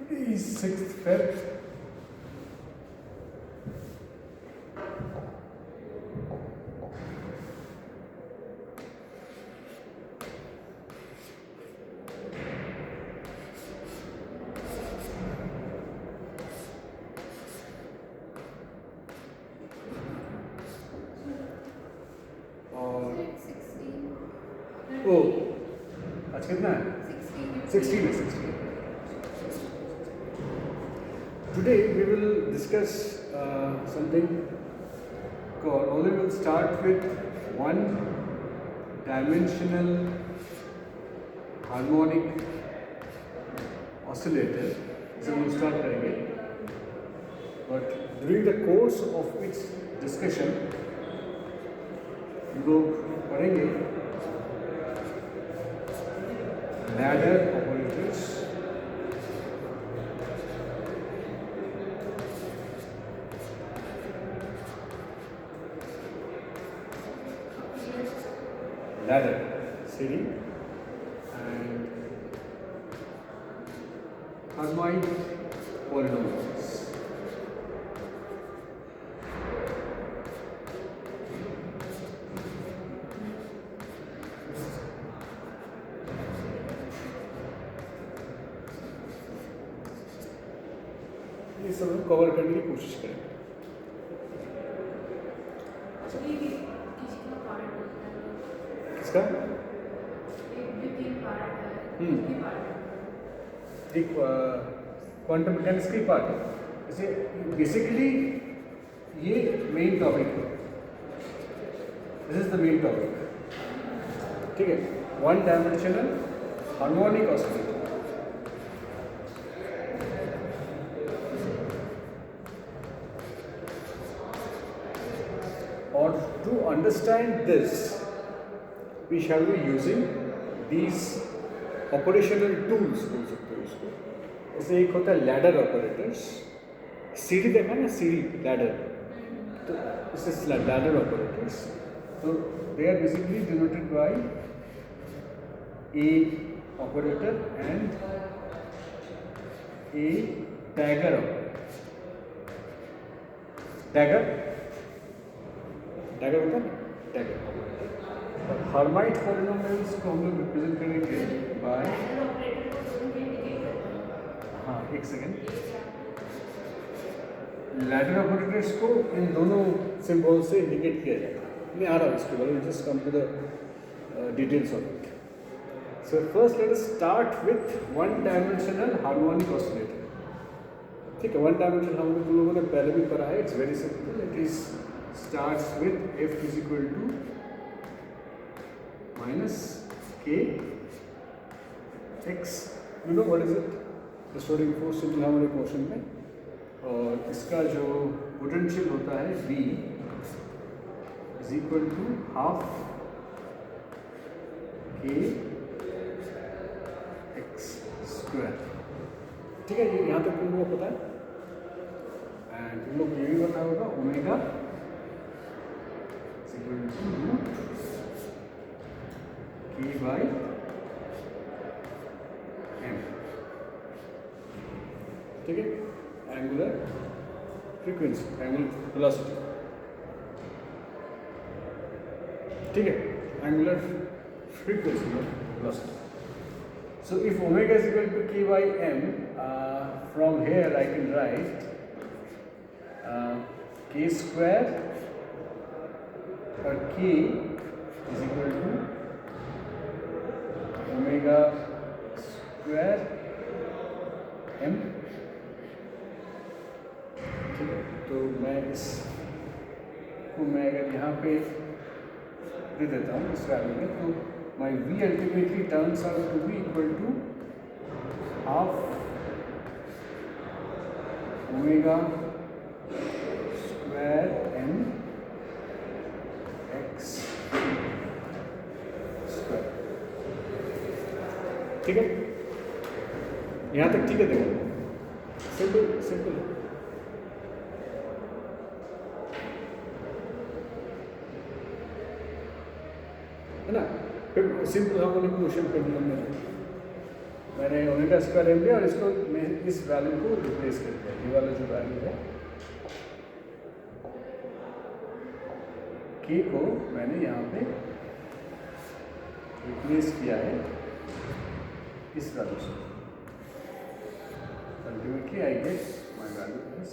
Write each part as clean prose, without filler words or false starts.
6th Feb. Oh, आज कितना है? 16 है 16. Today we will discuss something called, or we will start with one dimensional harmonic oscillator. So we will start करेंगे. But during the course of its discussion, हम लोग पढ़ेंगे ladder operators, ladder series, and harmonic polynomials. ये सब हम cover करने की कोशिश करेंगे. किसका? एक क्वांटम मैकेनिक्स की पार्ट है. जैसे बेसिकली ये मेन टॉपिक है. This is the main topic. ठीक है. One dimensional harmonic oscillator. Or to understand this, we shall be using these operational tools. बोल सकते हो इसको. जैसे एक होता है लैडर ऑपरेटर्स. सीढ़ी देखा ना, सीढ़ी लैडर. तो इसे लैडर ऑपरेटर्स. तो they are basically denoted by a operator and a dagger operator. Dagger होता है ना, डैगर. हार्माइट पॉलिनोमियल्स को हम लोग रिप्रेजेंट करेंगे बाय, हाँ एक सेकेंड, लैडर ऑपरेटर्स को इन दोनों सिंबल से इंडिकेट किया जाएगा. मैं आ रहा हूँ इसके बारे में. Just come to the details of it. So first let us start with one dimensional harmonic oscillator. ठीक है. वन डायमेंशनल हार्मोनिक हम लोगों ने पहले भी पढ़ा है. It's very simple. It is starts with f is equal to minus k x. You know what is it? The storing force simple हमारे क्वेश्चन में. और इसका जो पोटेंशियल होता है v is equal to half k x square. ठीक है. ये यहाँ तक तुम लोगों को पता है. एंड तुम लोग ये भी पता होगा ओमेगा k by m. ठीक है. Angular frequency, angular velocity. ठीक है. Angular frequency velocity. So if omega is equal to k by m, from here I can write k square और k is equal to omega square m. ठीक है. तो मैं इसको मैं अगर यहाँ पे दे देता हूँ इस वैल्यू में, तो my v ultimately turns out to be equal to half omega square m x square. ठीक है. यहाँ तक ठीक है. देखो सिंपल सिंपल है ना. फिर सिंपल हार्मोनिक मोशन पेंडुलम में मैंने ओमेगा स्क्वायर एम लिया और इसको मैं इस वैल्यू को रिप्लेस कर दिया। ये वाला जो वैल्यू है के को मैंने यहाँ पे रिप्लेस किया है इस वैल्यू से। Ultimately I get my value is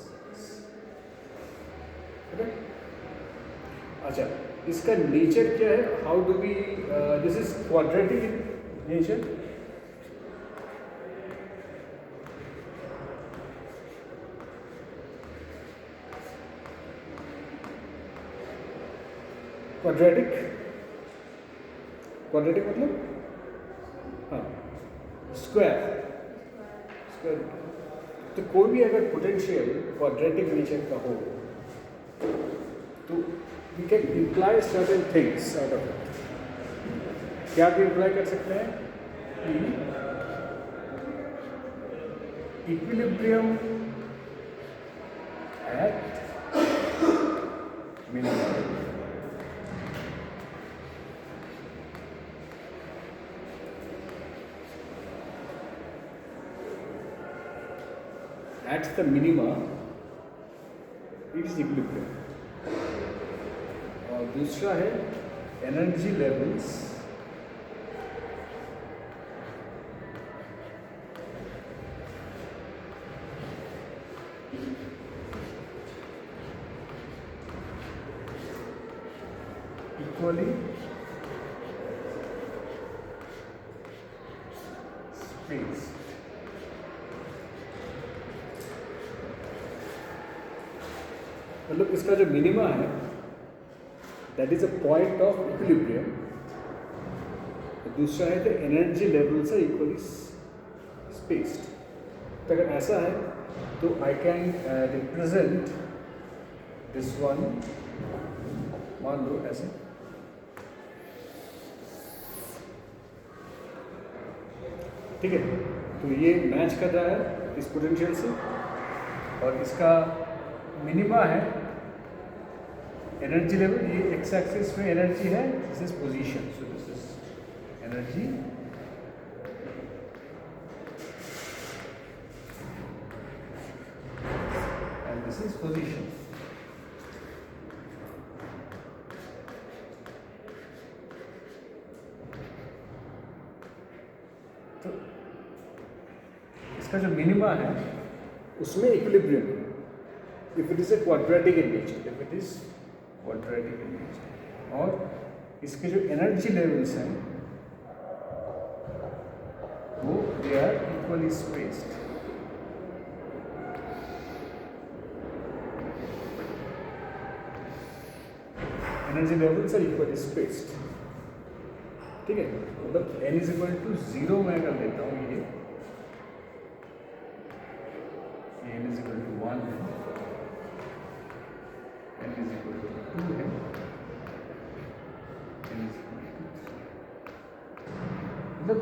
अच्छा, इसका नेचर क्या है? How do we this is quadratic in nature. Quadratic मतलब हाँ स्क्वायर। तो कोई भी अगर पोटेंशियल क्वाड्रेटिक नेचर का हो तो we can imply certain things out of it. क्या भी इम्प्लाई कर सकते हैं कि equilibrium at minimum at the minima it is equilibrium। और दूसरा है एनर्जी लेवल्स इक्वली स्पेस। मतलब इसका जो मिनिमा है that is a point of equilibrium. दूसरा है कि energy levels are equally spaced. तो अगर ऐसा है तो I can represent this one, मान लो ऐसे, ठीक है। तो ये मैच कर रहा है इस पोटेंशियल से और इसका मिनिमा है एनर्जी लेवल। ये एक्स एक्सिस में एनर्जी है, this is position, so this is energy and this is position. तो इसका जो मिनिमा है उसमें इक्विलिब्रियम है। If it is a quadratic in nature, if it is quadratic in nature, और इसके जो एनर्जी लेवल्स हैं वो they are equally spaced। Energy levels are equally spaced, ठीक है। मतलब n इज इक्वल टू 0 मैं अगर लेता हूँ ये n इज इक्वल टू 1 है, n is equal to 2 है, n is equal to 3। मतलब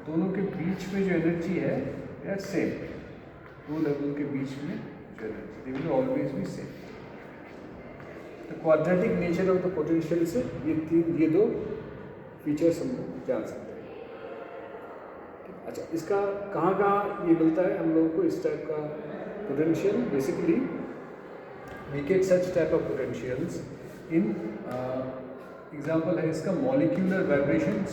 दोनों के बीच में जो एनर्जी है या सेम, दो लेवल के बीच में जो energy they will always be same. तो quadratic nature of the potential से ये दो फीचर्स हम लोग जान सकते हैं। अच्छा, इसका कहाँ ये मिलता है हम लोगों को इस टाइप का potential? Basically we get such type of potentials in example है इसका molecular vibrations।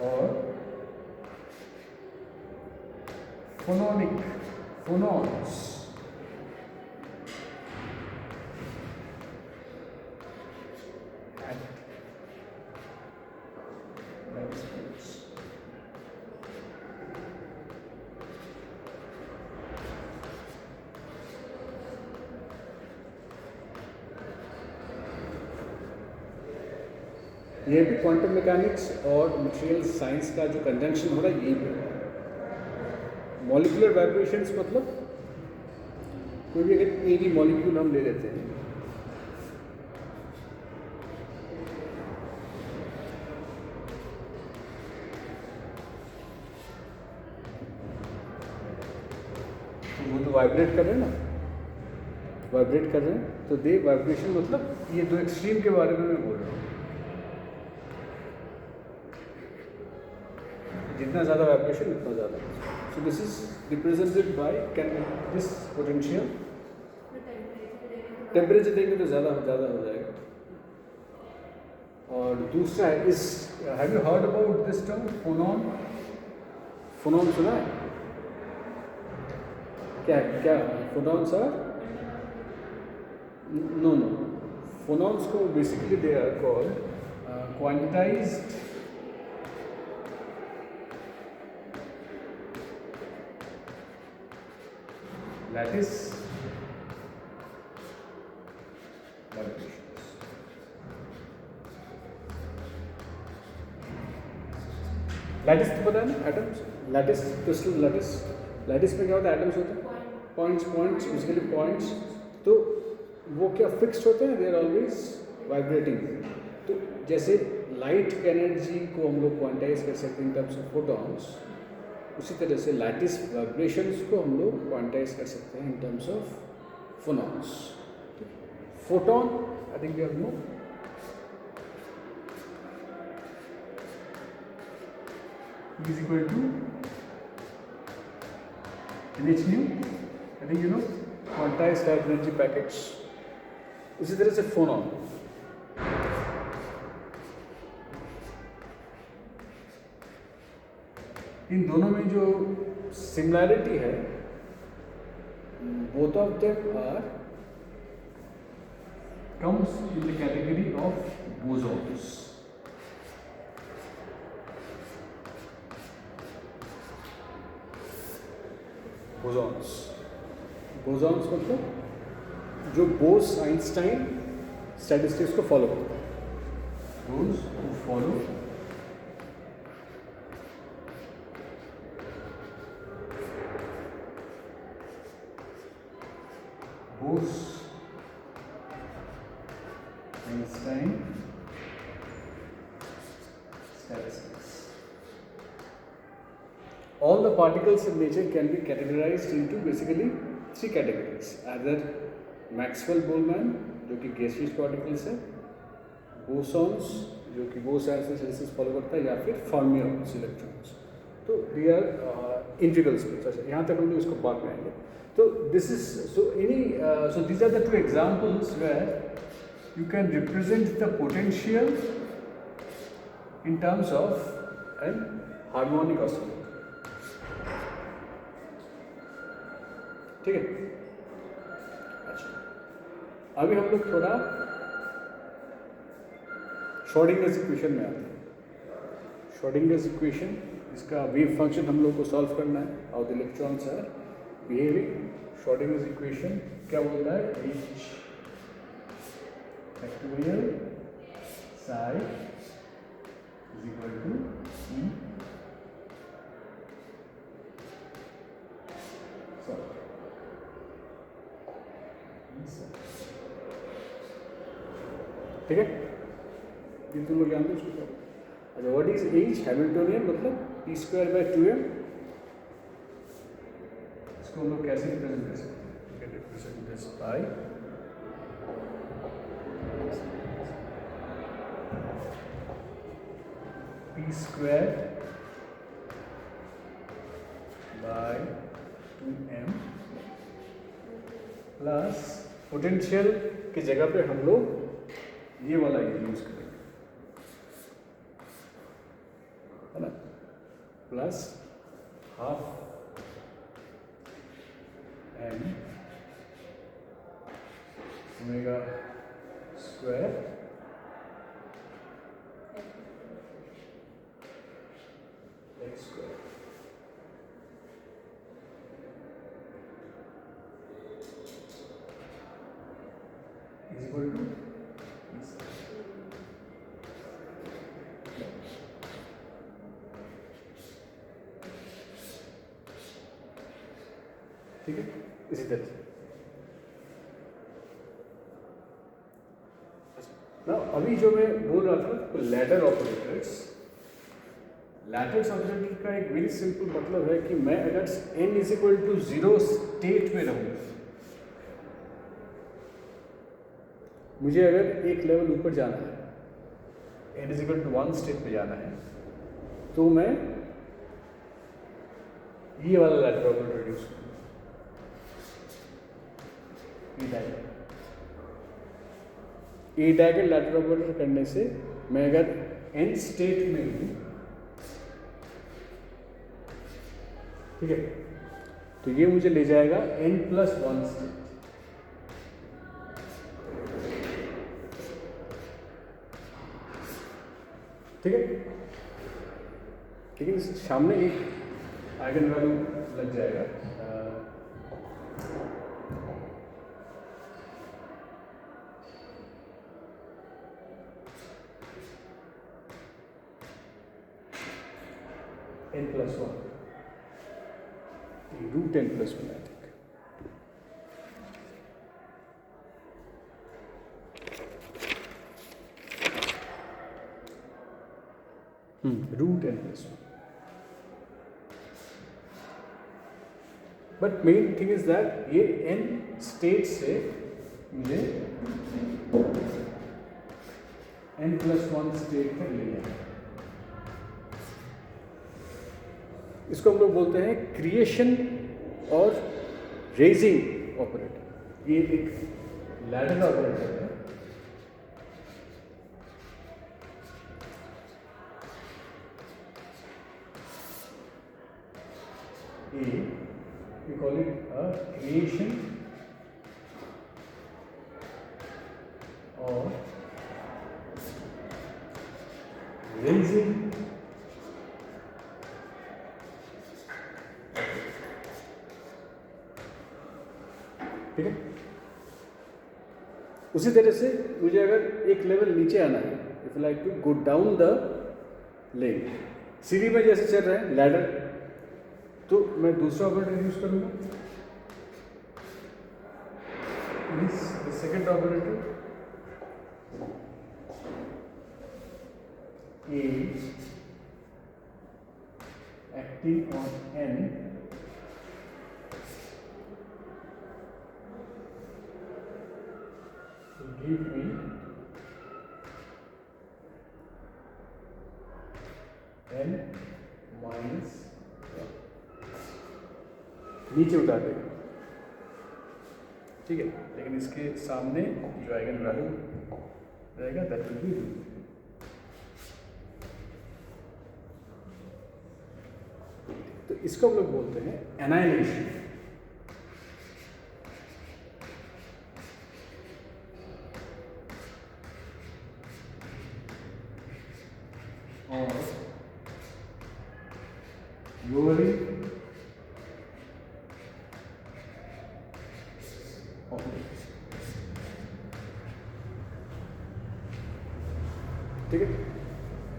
और phonons ये भी क्वांटम मैकेनिक्स और मटेरियल साइंस का जो कंजंक्शन हो रहा है यही पे। मॉलिक्यूलर वाइब्रेशंस मतलब कोई भी अगर एक ही मॉलिक्यूल हम ले लेते हैं वाइब्रेट कर रहे हैं ना, वाइब्रेट कर रहे हैं, तो दे वाइब्रेशन मतलब ये दो एक्सट्रीम के बारे में मैं बोल रहा हूँ। जितना ज़्यादा वाइब्रेशन उतना ज़्यादा। So this is represented by can this potential, temperature देंगे तो ज़्यादा हो जाएगा। और दूसरा है इस, have you heard about this term phonon? Phonon सुना है? क्या क्या फोनॉन्स आर? नो, फोनॉन्स को basically they are called quantized lattice vibrations. Lattice तो पता है ना, atoms, lattice, crystal lattice. Lattice में क्या होता है? एटम्स होते हैं, पॉइंट्स, बेसिकली पॉइंट्स। तो वो क्या फिक्स्ड होते हैं, दे आर ऑलवेज वाइब्रेटिंग। तो जैसे लाइट एनर्जी को हम लोग क्वांटाइज कर सकते हैं इन टर्म्स ऑफ फोटॉन्स, उसी तरह से लैटिस वाइब्रेशंस को हम लोग क्वांटाइज कर सकते हैं in terms of phonons. Photon I think you have no, is equal to NH nu, I think you know, quantized energy packets। उसी तरह से फोनॉन, इन दोनों में जो सिमिलैरिटी है, both of them are comes in the category of bosons. Bosons मतलब जो Bose Einstein statistics को फॉलो करता है, those who follow Bose-Einstein statistics. All the particles in nature can be categorized into basically three categories. Either Maxwell-Boltzmann जो कि gaseous particles है, bosons जो कि Bose-Einstein statistics फॉलो करता है, या फिर fermions electrons। तो they are integral space। अच्छा, यहाँ तक हम लोग इसको बाद में आएंगे। So this is so these are the two examples where you can represent the potential in terms of an harmonic oscillator। ठीक है? अच्छा, अभी हम लोग थोड़ा श्रोडिंगर्स इक्वेशन में आते हैं। श्रोडिंगर्स इक्वेशन, इसका वेव फंक्शन हम लोग को सॉल्व करना है, how the electrons are behaving. Schrodinger's equation क्या बोलता है? H factorial psi is equal to E ठीक है? ये तुम लोग जानते हो उसको। अच्छा, व्हाट इज H? हैमिल्टोनियन मतलब p²/2m। इसको हम लोग कैसे रिप्रेजेंट कर सकते हैं? Can represent this by p²/2m plus potential की जगह पे हम लोग ये वाला यूज करेंगे, है ना, plus half m omega square x square. is equal to ठीक है, इसी तरह से। ना अभी जो मैं बोल रहा था लैडर ऑपरेटर्स, लैटिस ऑपरेटर का एक वेरी सिंपल मतलब है कि मैं अगर n is equal to 0 state में रहूँ, मुझे अगर एक लेवल ऊपर जाना है, n is equal to 1 state पे जाना है, तो मैं ये वाला लैडर ऑपरेटर यूज करूँगा, ए डैगर लैडर ऑपरेटर करने से मैं अगर n स्टेट में हूँ, ठीक है, तो ये मुझे ले जाएगा n+1 स्टेट। ठीक है, लेकिन सामने एक आइगन वैल्यू लग जाएगा, n+1, root n+1 I think. Root n+1। But main thing is that ये n स्टेट से मुझे n+1 स्टेट पर ले जाए। इसको हम लोग बोलते हैं क्रिएशन और रेजिंग ऑपरेटर। ये एक लैडर ऑपरेटर है। We call it a creation or raising ठीक है। उसी तरह से मुझे अगर एक लेवल नीचे आना है, if like to go down the lane, सीढ़ी में जैसे चल रहा है लैडर, तो मैं दूसरा ऑपरेटर यूज करूंगा, second operator A acting on an to give me n minus नीचे उतार देगा, ठीक है। लेकिन इसके सामने जो आइगन वैल्यू रहेगा दैट विल बी रूट। तो इसको हम लोग बोलते हैं एनाइलेशन। और lowering ठीक है।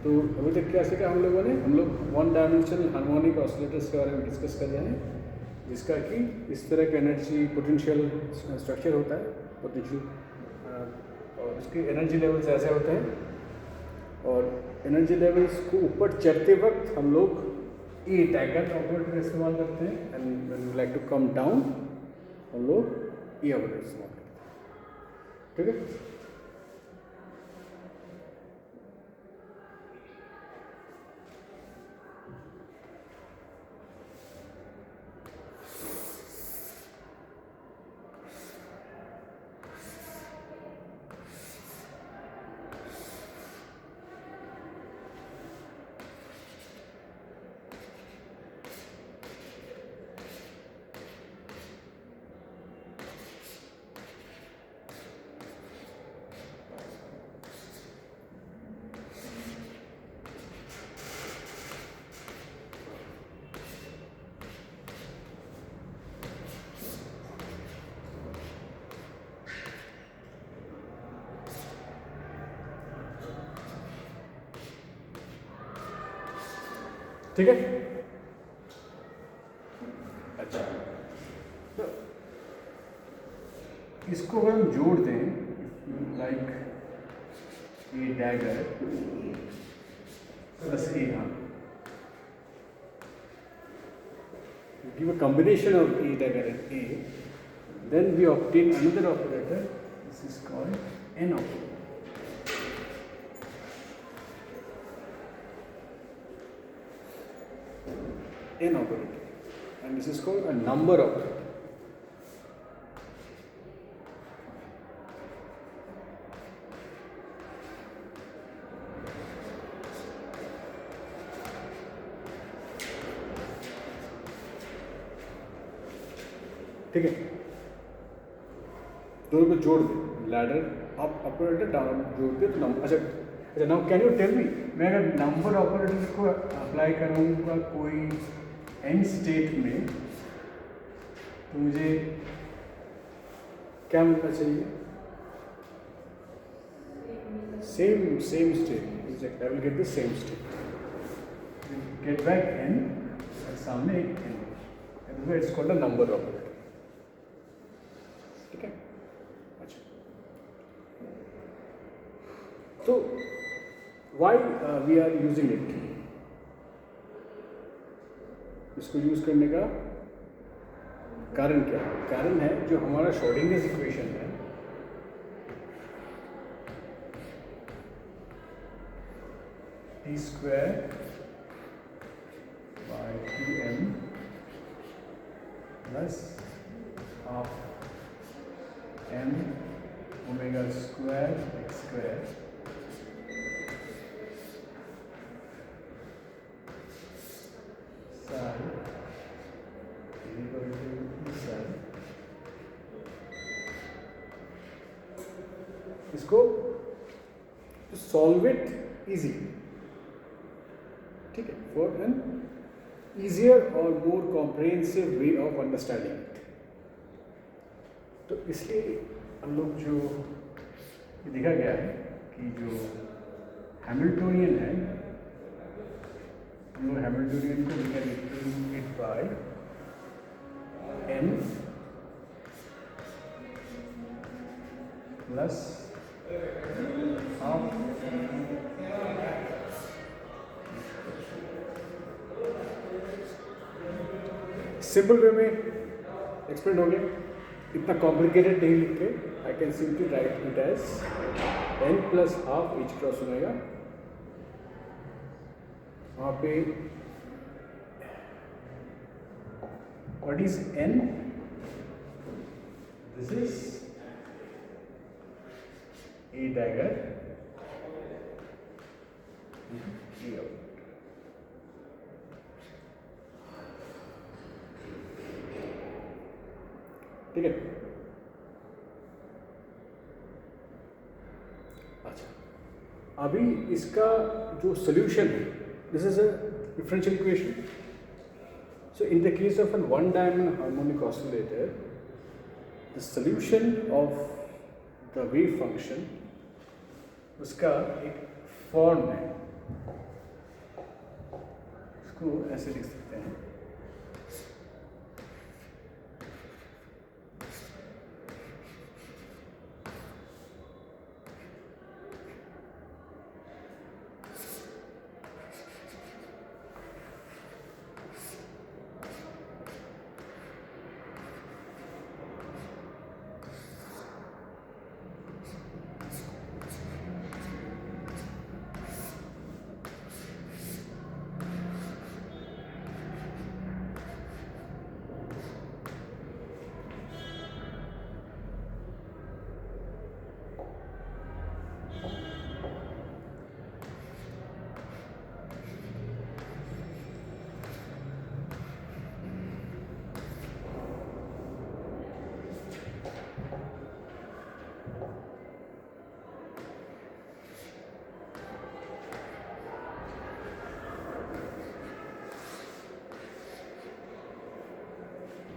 तो अभी तक क्या सीखा हम लोगों ने? हम लोग वन डायमेंशनल हार्मोनिक ऑसिलेटर्स के बारे में डिस्कस कर रहे हैं, जिसका कि इस तरह का एनर्जी पोटेंशियल स्ट्रक्चर होता है, पोटेंशियल, और उसके एनर्जी लेवल्स ऐसे होते हैं, और एनर्जी लेवल्स को ऊपर चढ़ते वक्त हम लोग ए टैगर ऑपरेटर इस्तेमाल करते हैं, and when we like to come down हम लोग ए ऑपरेटर इस्तेमाल करते हैं, ठीक है। ठीक है। अच्छा, तो इसको अगर हम जोड़ दें, लाइक ए डैगर प्लस ए, हाँ, give a combination of A dagger and A, then we obtain another operator. This is called N operator. N operator, and this is called a number operator. ठीक है, दोनों को जोड़ दे, ladder up operator down जोड़ दे तो number. अच्छा अच्छा, now can you tell me, मैं अगर नंबर ऑपरेटर को अप्लाई करूँगा कोई एन स्टेट में तो मुझे क्या मिलना चाहिए? Same state, exact, I will get the same state, get back n, सामने एक n, it's called a number operator. ठीक है, अच्छा, तो why we are using it, इसको यूज करने का कारण क्या है? कारण है जो हमारा श्रोडिंगर इक्वेशन है, T square by 2m plus half m omega square x square sine equal to sine, इसको सॉल्व इट इजी, ठीक है, फॉर एन easier और more comprehensive way of understanding it। तो इसलिए हम लोग जो देखा गया है कि जो हैमिल्टोनियन है, हम लोग हैमिल्टोनियन को we can represent it by n plus half simple way में एक्सप्लेन हो गया, इतना कॉम्प्लिकेटेड नहीं लिख के I can simply write it as n plus half h cross omega. वहाँ पे what is n, this is a dagger, a out। ठीक है, अच्छा, अभी इसका जो सोल्यूशन है, this is a differential equation. So in the case of an one dimensional harmonic oscillator, the solution of the wave function, उसका एक form है, इसको ऐसे लिख सकते हैं,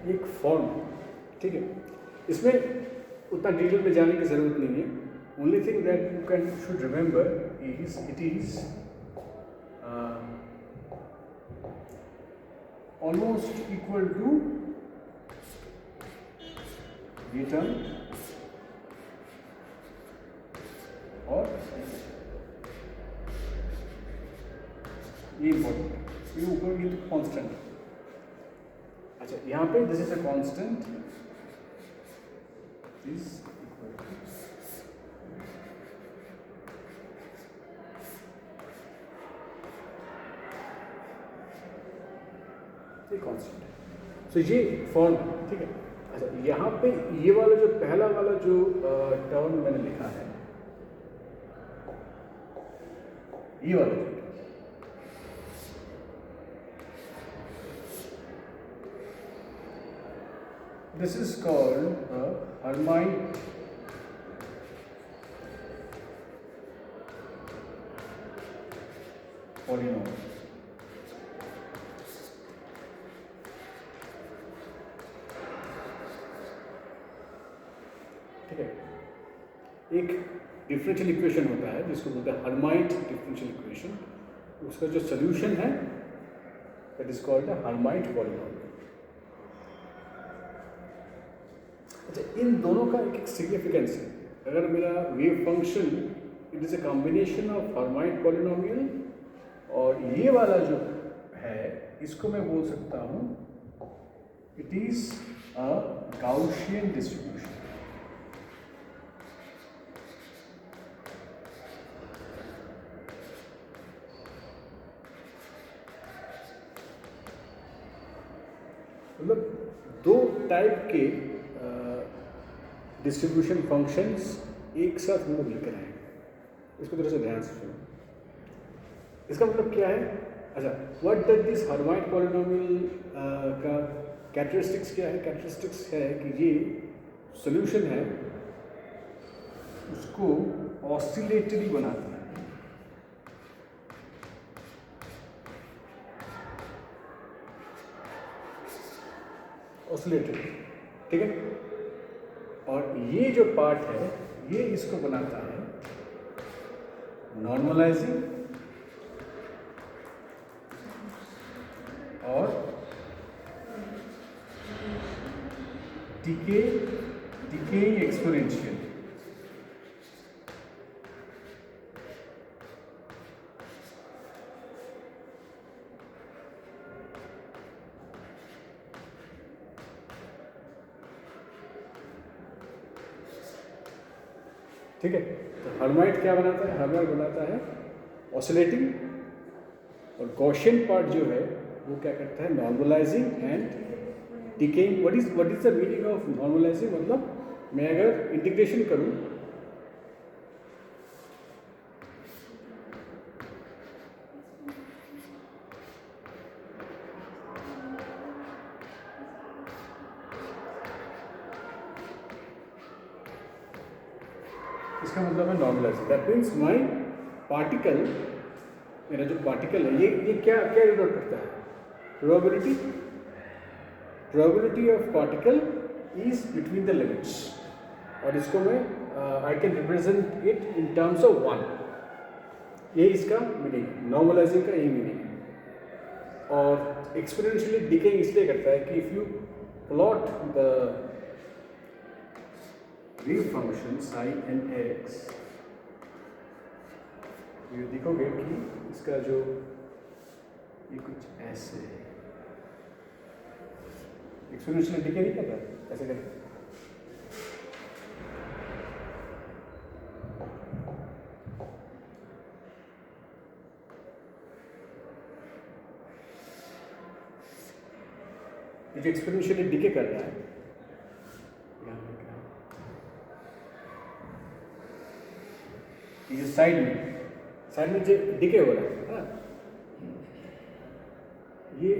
एक फॉर्म, ठीक है, इसमें उतना डिटेल में जाने की ज़रूरत नहीं है। Only thing that you can should remember is it is almost equal to ये टर्म और ये इम्पोर्टेंट, ये ऊपर ये तो कॉन्स्टेंट। अच्छा, यहाँ पे this is a constant is constant है। सो ये फॉर्म, ठीक है। अच्छा, यहाँ पे ये वाला जो पहला वाला जो टर्म मैंने लिखा है, ये वाला जो this is called a Hermite polynomial. ठीक है, एक डिफरेंशियल इक्वेशन होता है जिसको बोलते हैं हर्माइट डिफरेंशियल इक्वेशन, उसका जो सोल्यूशन है that is called the Hermite polynomial. अच्छा, इन दोनों का एक सिग्निफिकेंस है। अगर मेरा wave function it is a combination of Hermite polynomial और ये वाला जो है इसको मैं बोल सकता हूँ it is a Gaussian distribution. मतलब दो टाइप के डिस्ट्रीब्यूशन फंक्शंस एक साथ हम लोग लेकर आए, इसको थोड़ा सा ध्यान से सुनो। इसका मतलब क्या है? अच्छा, what does this Hermite polynomial का कैरेक्टरिस्टिक्स क्या है? कैरेक्टरिस्टिक्स है कि ये सॉल्यूशन है उसको ऑसिलेटरी बनाता है। ऑसिलेटरी, ठीक है। और ये जो पार्ट है ये इसको बनाता है नॉर्मलाइजिंग और डिकेइंग एक्सपोनेंशियल। ठीक है, तो हर्माइट क्या बनाता है? हर्माइट बनाता है ऑसिलेटिंग, और गॉसियन पार्ट जो है वो क्या करता है? Normalising and decaying. What is the meaning of normalising? मतलब मैं अगर इंटीग्रेशन करूं इसका मतलब है normalising. That means my particle, मेरा जो पार्टिकल है ये क्या क्या डिनोट करता है? Probability of particle is between the limits, और इसको मैं आई can represent it in terms of 1। ये इसका मीनिंग, नॉर्मलाइजिंग का यही मीनिंग है। और एक्सपोनेंशियली डिकेइंग इसलिए करता है कि if you plot the wave function psi n x, ये देखोगे कि इसका जो ये कुछ ऐसे एक्सपोनेंशियल डिके नहीं करता, ऐसे करता। ये जो एक्सपोनेंशियली डिके कर रहा है ये साइड में जो डिके हो रहा है ना, ये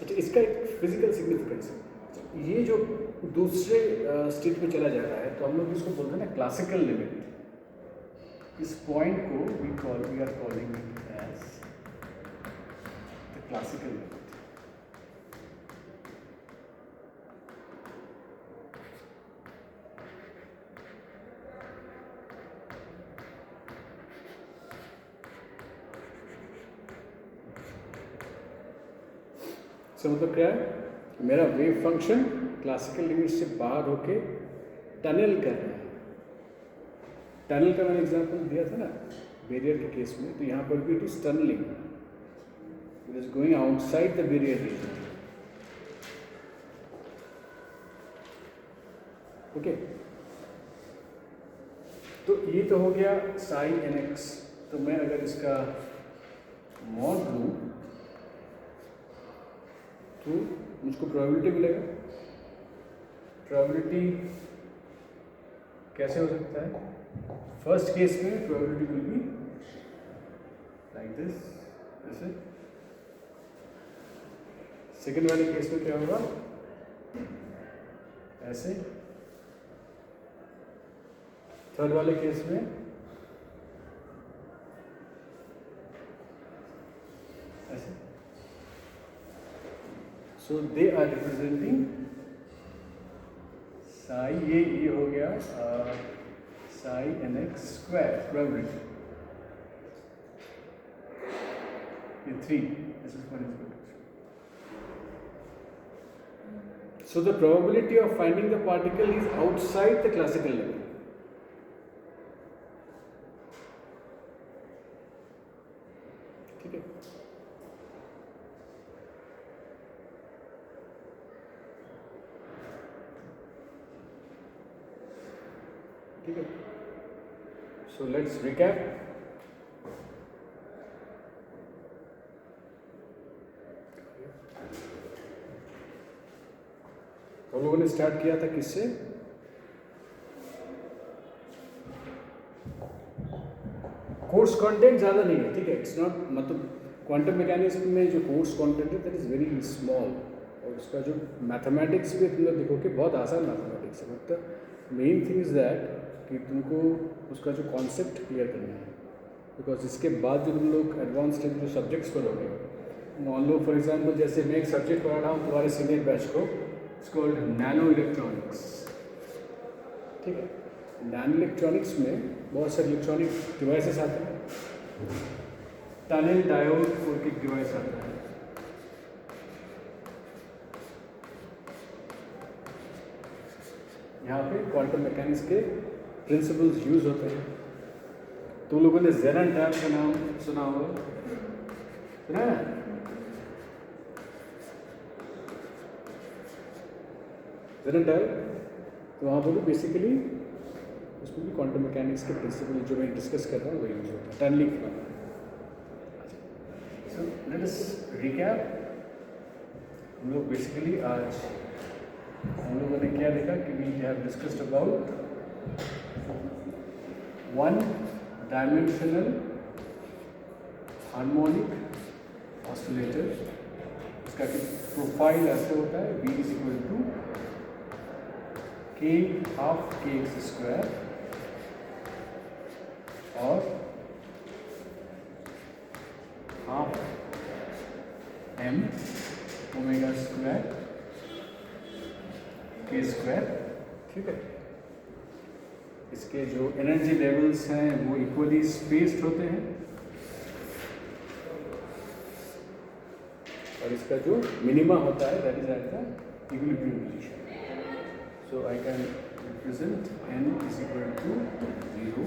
अच्छा, इसका एक फिजिकल सिग्निफिकेंस है। ये जो दूसरे स्टेट में चला जा रहा है तो हम लोग इसको बोलते हैं ना क्लासिकल लिमिट। इस पॉइंट को we are calling it as the classical limit. मतलब क्या है? मेरा वेव फंक्शन क्लासिकल लिमिट से बाहर होके टनल कर रहा है। टनल का मैंने एग्जांपल दिया था ना बैरियर के केस में, तो यहाँ पर भी it is tunnelling. It is going outside the barrier region. Okay. तो ये तो हो गया साई एन एक्स. तो मैं अगर इसका मॉड लूँ तो मुझको प्रोबेबिलिटी मिलेगा. प्रोबेबिलिटी कैसे हो सकता है? फर्स्ट केस में probability will be like this, ऐसे. सेकेंड वाले केस में क्या होगा? ऐसे. थर्ड वाले केस में ऐसे. So they are representing psi. ये हो गया psi n x square probability. ये 3. This is 1 is. So the probability of finding the particle is outside the classical level. ठीक है. ठीक है. So let's recap. हम लोगों ने स्टार्ट किया था किससे? कोर्स कंटेंट ज़्यादा नहीं है. ठीक है. इट्स नॉट, मतलब क्वांटम मैकेनिज्म में जो कोर्स कंटेंट है दैट इज़ वेरी स्मॉल. और उसका जो मैथमेटिक्स भी तुम लोग देखो कि बहुत आसान मैथमेटिक्स है. मतलब मेन थिंग इज़ दैट कि तुमको उसका जो कॉन्सेप्ट क्लियर करना है. बिकॉज इसके बाद जो तुम लोग एडवांस टाइप जो सब्जेक्ट्स पढ़ोगे, मान लो फॉर एग्जाम्पल जैसे मैं एक सब्जेक्ट पढ़ा रहा हूँ तुम्हारे सीनियर बैच को, इट्स कॉल्ड नैनो इलेक्ट्रॉनिक्स. ठीक है. नैनो इलेक्ट्रॉनिक्स में बहुत सारे इलेक्ट्रॉनिक डिवाइसेस आते हैं. टनल डायोड और एक डिवाइस आता है. यहाँ पे क्वांटम मैकेनिक्स के प्रिंसिपल्स यूज होते हैं. तुम लोगों ने ज़ेरन टैप का नाम सुना होगा, सुना है? ज़ेरन टैप. तो वहाँ पर भी बेसिकली उसमें भी क्वांटम मैकेनिक्स के प्रिंसिपल जो मैं डिस्कस कर रहा हूँ वो यूज होता है. टनलिंग का. So let us recap. हम लोग बेसिकली आज हम लोगों ने क्या देखा कि we have discussed about one dimensional harmonic oscillator. इसका प्रोफाइल ऐसे होता है V is equal to k half kx square और half m omega square k square. ठीक है. इसके जो एनर्जी लेवल्स हैं वो इक्वली स्पेस्ड होते हैं और इसका जो मिनिमा होता है that is at the equilibrium position. So I can represent n is equal to 0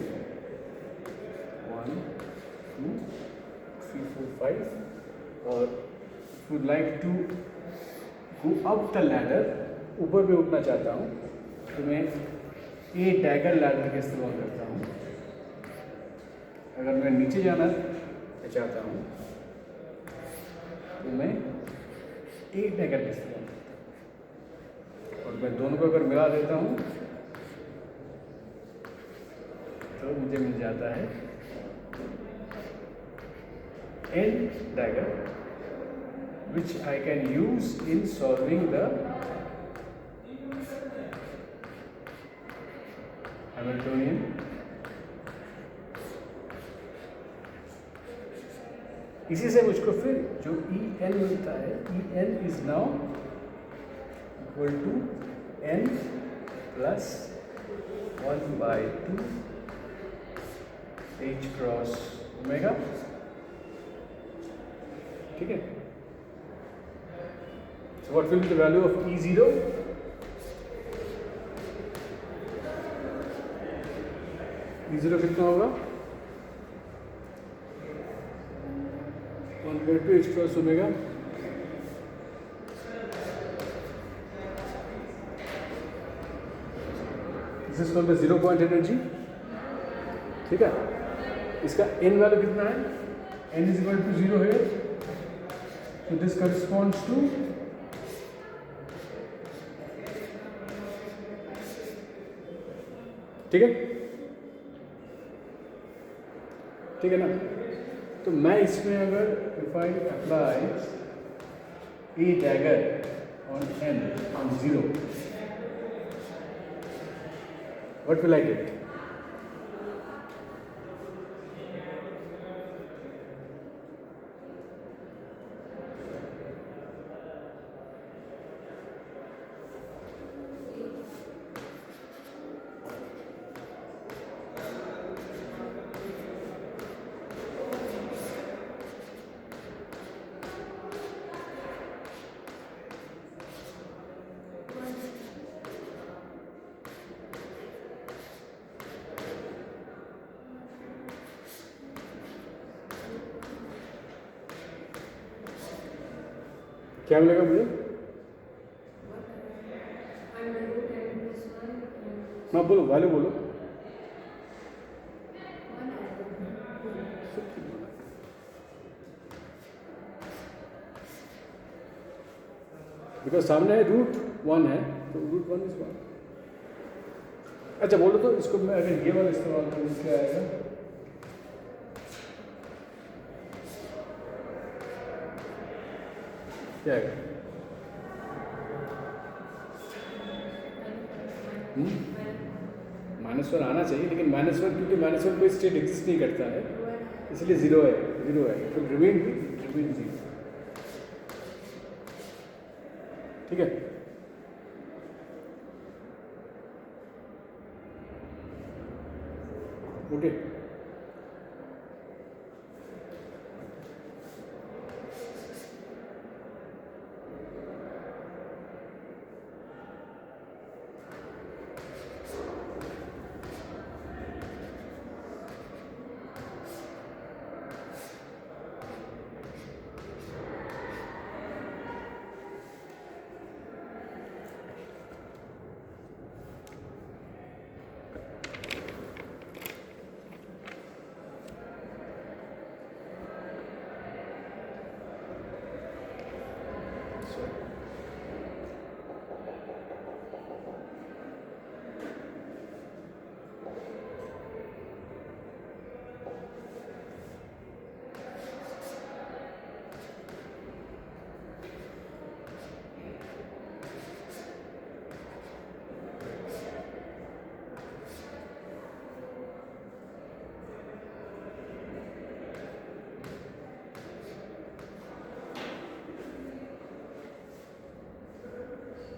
1 2 3 4 5 और would like to go up the ladder. ऊपर भी उठना चाहता हूँ तो मैं ए डैगर लैडर का इस्तेमाल करता हूँ. अगर मैं नीचे जाना चाहता हूँ तो मैं ए डैगर का इस्तेमाल करता हूँ. और मैं दोनों को अगर मिला देता हूँ तो मुझे मिल जाता है n dagger which I can use in solving the Hamiltonian इसी से मुझको फिर जो E n मिलता है E n is now equal to n plus 1 by 2 h cross omega. ठीक है. So what will be the value of E0? E0 कितना होगा? 1 equal to h cross omega. This is called the 0 point energy. ठीक है, इसका n value कितना है? n is equal to 0 है, so this corresponds to ठीक है, ठीक है ना? तो मैं इसमें अगर if I apply a dagger on n on 0, what will I get? क्या मिलेगा मुझे? हाँ बोलो, वैल्यू बोलो. बिकॉज सामने √1 है, तो √1 इज 1. अच्छा बोलो तो इसको मैं अगर ये वाला इस्तेमाल करूँ क्या आएगा? क्या आएगा? -1 आना चाहिए, लेकिन -1 क्योंकि -1 कोई स्टेट एग्जिस्ट नहीं करता है, इसलिए 0 है, 0 है, तो रिमेन 0. ठीक है, ओके.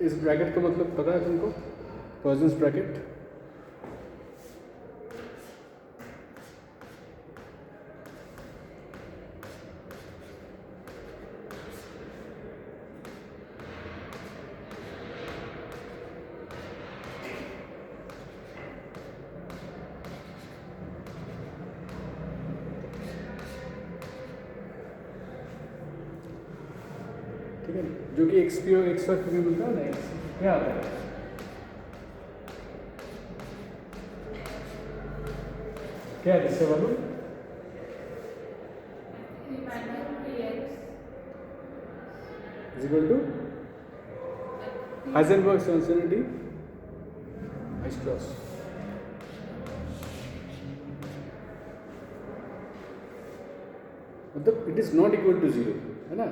इस ब्रैकेट का मतलब पता है तुमको? Poisson's bracket. ठीक है, जो कि XP और XOR में मिलता है ना, क्या आता है? क्या है इससे वालों? is equal to Heisenberg's uncertainty H cross. मतलब it is not equal to 0, है ना?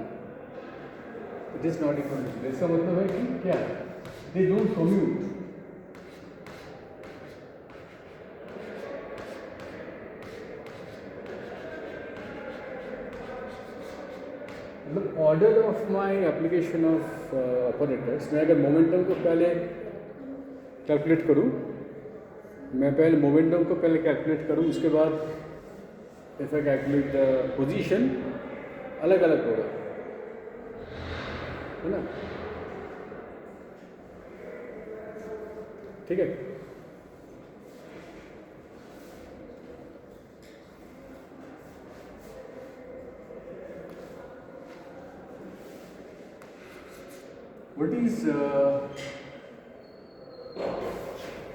It is not equal to 0. इसका मतलब है कि क्या, दे डोंट कम्यूट. मतलब order of my application of operators, मैं अगर मोमेंटम को पहले कैलकुलेट करूं, उसके बाद if I calculate the position, अलग अलग होगा, है ना? ठीक है.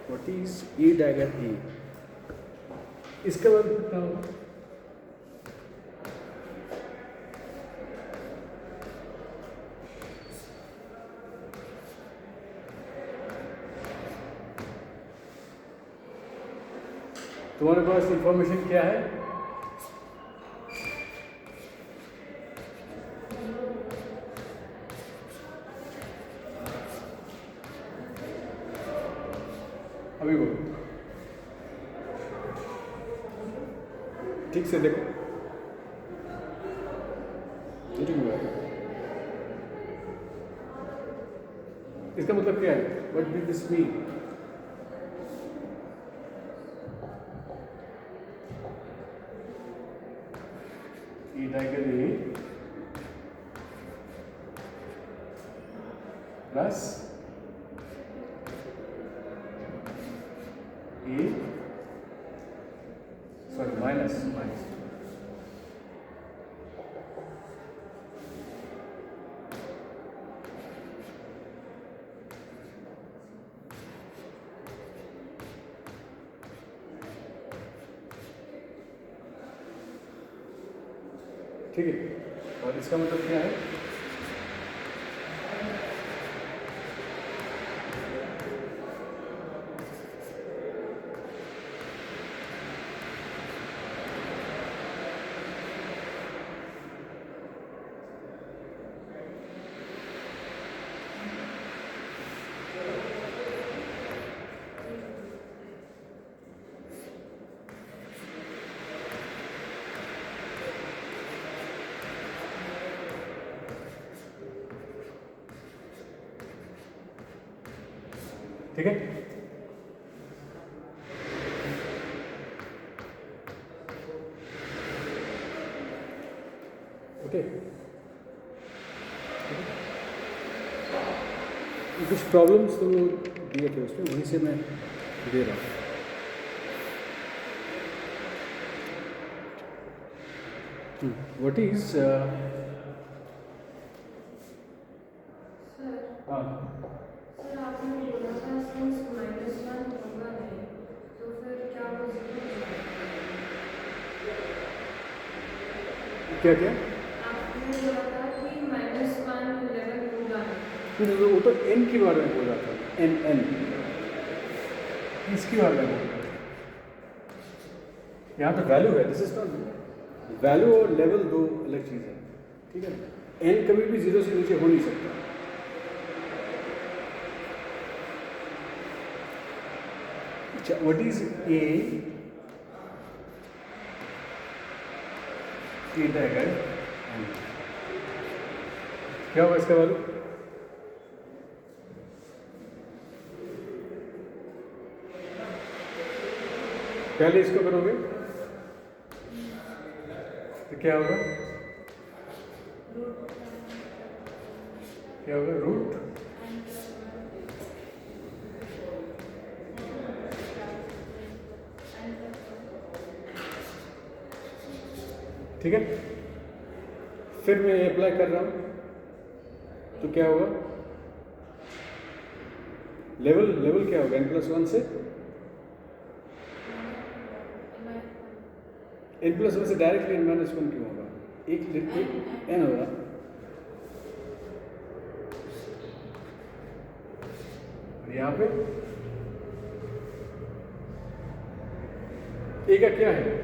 what is A dagger A? इसके बाद बताओ तुम्हारे पास इंफॉर्मेशन क्या है? अभी बोलो, ठीक से देखो, ठीक हुआ है। इसका मतलब क्या है? What do this mean? E dagger A plus A, sorry, minus. ठीक है, और इसका मतलब क्या है? ठीक है, ओके। कुछ प्रॉब्लम्स तो दिए थे उसमें, वहीं से मैं दे रहा हूँ। व्हाट इज हाँ सर आपने बोला था सिंस -1 होगा नहीं तो फिर क्या वो 0 क्या क्या? आपने बोला था कि -1 11 होगा नहीं। फिर वो तो n के बारे में बोल रहा था, n इसके बारे में बोल रहा था। यहाँ तो वैल्यू है, दिस इज नॉट वैल्यू और लेवल दो अलग चीज़ है, ठीक है। n कभी भी 0 से नीचे हो नहीं सकता। What is A dagger? क्या होगा इसका वैल्यू? पहले इसको करोगे तो क्या होगा? क्या होगा? रूट ठीक है। फिर मैं अप्लाई कर रहा हूँ तो क्या होगा? लेवल क्या होगा? n+1 से n+1 से डायरेक्टली n-1 क्यों होगा? एक n होगा, यहाँ पे a का क्या है?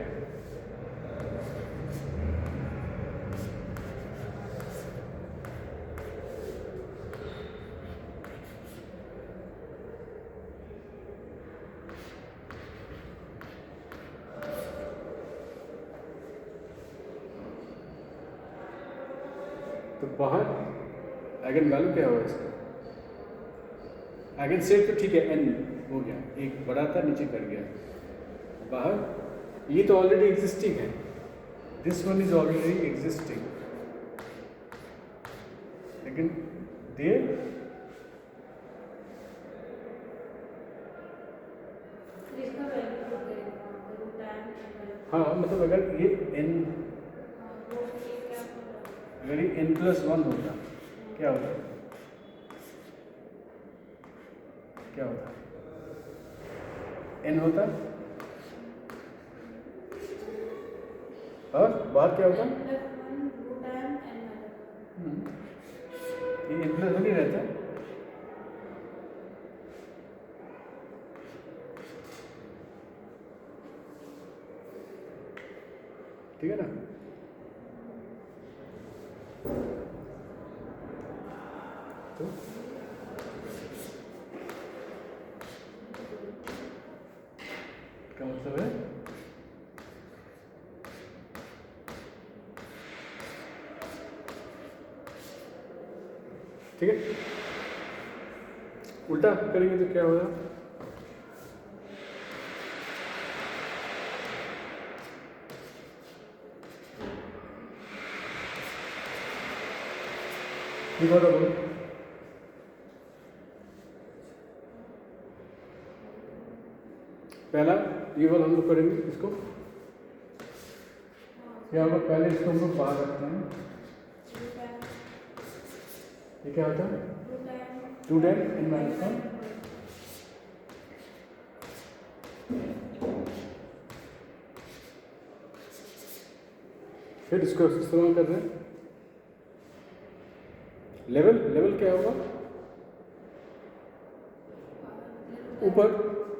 तो बाहर आइगन वैल्यू क्या होगा इसका? आइगन सेट तो ठीक है, n हो गया, एक बड़ा था नीचे कर गया। बाहर ये तो ऑलरेडी एग्जिस्टिंग है, this one is already existing, लेकिन देयर हाँ मतलब अगर ये n अगर ये n+1 होता क्या होता? क्या होता है? n होता है और बाहर क्या होता है? ये n प्लस वन ही रहता है। ठीक है ना? तो क्या मतलब है? ठीक है, उल्टा करेंगे तो क्या होगा? लिखो तो बोलो। पहला ये वाला हम लोग करेंगे इसको, क्या होगा? पहले इसको हम लोग बाहर रखते हैं। ये क्या होता है? 2 tan n minus 1। फिर इसको इस्तेमाल कर रहे हैं। लेवल क्या होगा?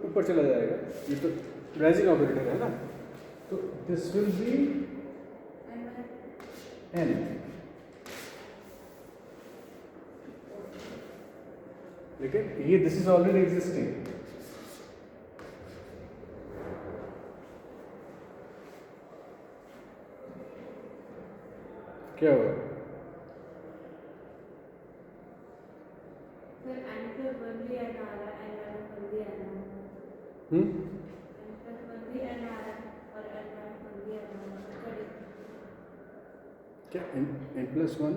ऊपर चला जाएगा। ये तो राइजिंग ऑपरेटर है ना, तो दिस विल बी n। लेकिन ये दिस इज ऑलरेडी एग्जिस्टिंग। क्या होगा? क्या n प्लस वन?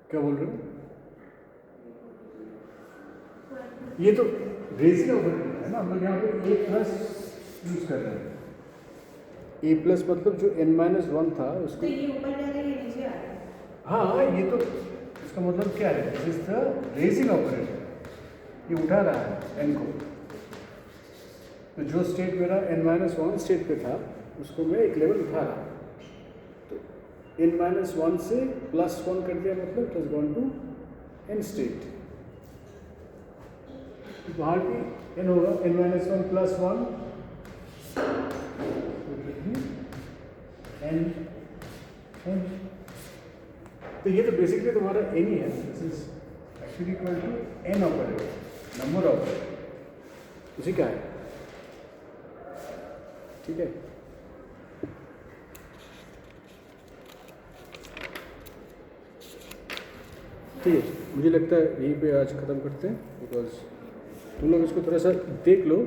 क्या बोल रहे हो? ये तो रेजिंग ऑपरेटर है ना, हम लोग यहाँ पे a प्लस यूज कर रहे हैं। a प्लस मतलब जो n माइनस वन था उसको, तो ये ऊपर जा रहा है, ये नीचे आ रहा है। हाँ, ये तो इसका मतलब क्या है? This is the raising operator. ये उठा रहा है n को, तो जो स्टेट मेरा n माइनस वन स्टेट पे था उसको मैं एक लेवल उठा रहा हूँ। तो n माइनस वन से प्लस वन कर दिया, मतलब it has gone to n state. बाहर की n होगा n minus one plus one, n। तो ये तो बेसिकली तुम्हारा n ही है। This is actually equal to n operator, number operator उसी का है। ठीक है, ठीक है, मुझे लगता है यहीं पे आज ख़त्म करते हैं, बिकॉज तुम लोग इसको थोड़ा सा देख लो।